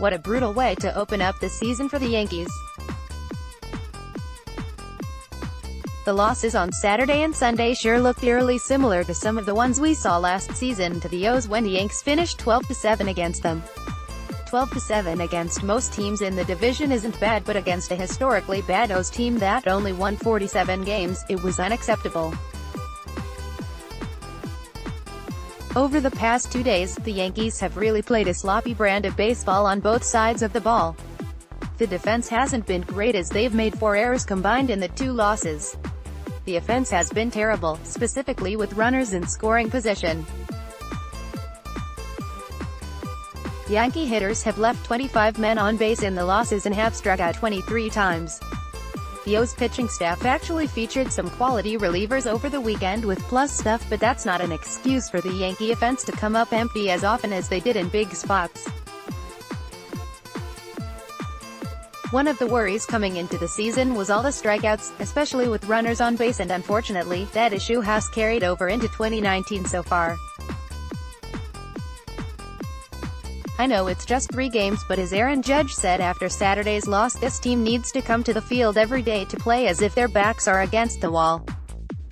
What a brutal way to open up the season for the Yankees. The losses on Saturday and Sunday sure looked eerily similar to some of the ones we saw last season to the O's when the Yanks finished 12-7 against them. 12-7 against most teams in the division isn't bad, but against a historically bad O's team that only won 47 games, it was unacceptable. Over the past 2 days, the Yankees have really played a sloppy brand of baseball on both sides of the ball. The defense hasn't been great as they've made 4 errors combined in the 2 losses. The offense has been terrible, specifically with runners in scoring position. Yankee hitters have left 25 men on base in the losses and have struck out 23 times. The O's pitching staff actually featured some quality relievers over the weekend with plus stuff, but that's not an excuse for the Yankee offense to come up empty as often as they did in big spots. One of the worries coming into the season was all the strikeouts, especially with runners on base, and unfortunately, that issue has carried over into 2019 so far. I know it's just 3 games, but as Aaron Judge said after Saturday's loss, this team needs to come to the field every day to play as if their backs are against the wall.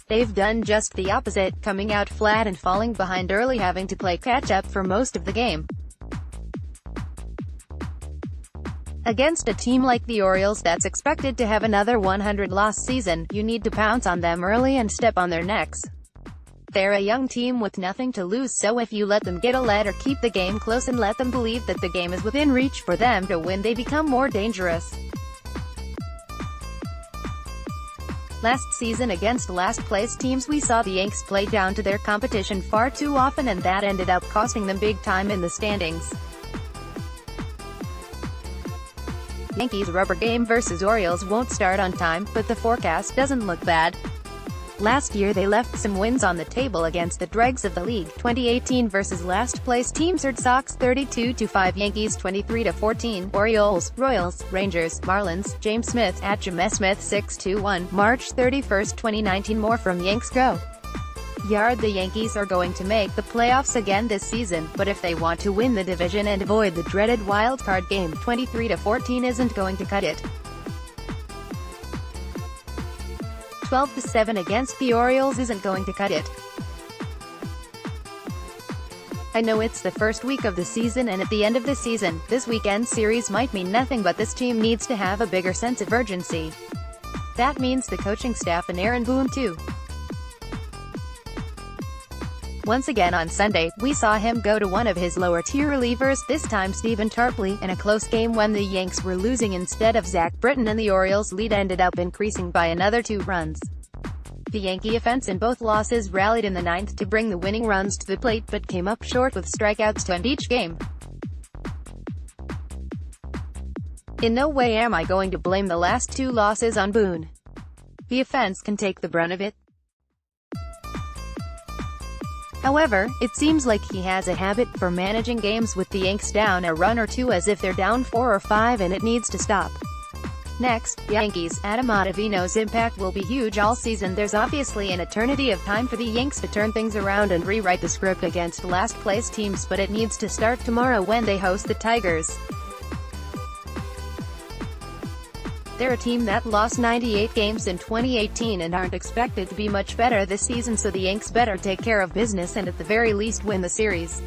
They've done just the opposite, coming out flat and falling behind early, having to play catch-up for most of the game. Against a team like the Orioles that's expected to have another 100-loss season, you need to pounce on them early and step on their necks. They're a young team with nothing to lose, so if you let them get a lead or keep the game close and let them believe that the game is within reach for them to win, they become more dangerous. Last season against last-place teams, we saw the Yanks play down to their competition far too often, and that ended up costing them big time in the standings. Yankees' rubber game versus Orioles won't start on time, but the forecast doesn't look bad. Last year they left some wins on the table against the dregs of the league. 2018 versus last-place teams: Red Sox 32-5, Yankees 23-14, Orioles, Royals, Rangers, Marlins, James Smith at James Smith 6-1, March 31, 2019. More from Yanks Go. The Yankees are going to make the playoffs again this season, but if they want to win the division and avoid the dreaded wild-card game, 23-14 isn't going to cut it. 12-7 against the Orioles isn't going to cut it. I know it's the first week of the season, and at the end of the season, this weekend series might mean nothing, but this team needs to have a bigger sense of urgency. That means the coaching staff and Aaron Boone too. Once again on Sunday, we saw him go to one of his lower-tier relievers, this time Stephen Tarpley, in a close game when the Yanks were losing instead of Zach Britton, and the Orioles' lead ended up increasing by another 2 runs. The Yankee offense in both losses rallied in the 9th to bring the winning runs to the plate, but came up short with strikeouts to end each game. In no way am I going to blame the last 2 losses on Boone. The offense can take the brunt of it. However, it seems like he has a habit for managing games with the Yanks down a run or 2 as if they're down 4 or 5, and it needs to stop. Next, Yankees. Adam Ottavino's impact will be huge all season. There's obviously an eternity of time for the Yanks to turn things around and rewrite the script against last-place teams, but it needs to start tomorrow when they host the Tigers. They're a team that lost 98 games in 2018 and aren't expected to be much better this season, so the Yanks better take care of business and at the very least win the series.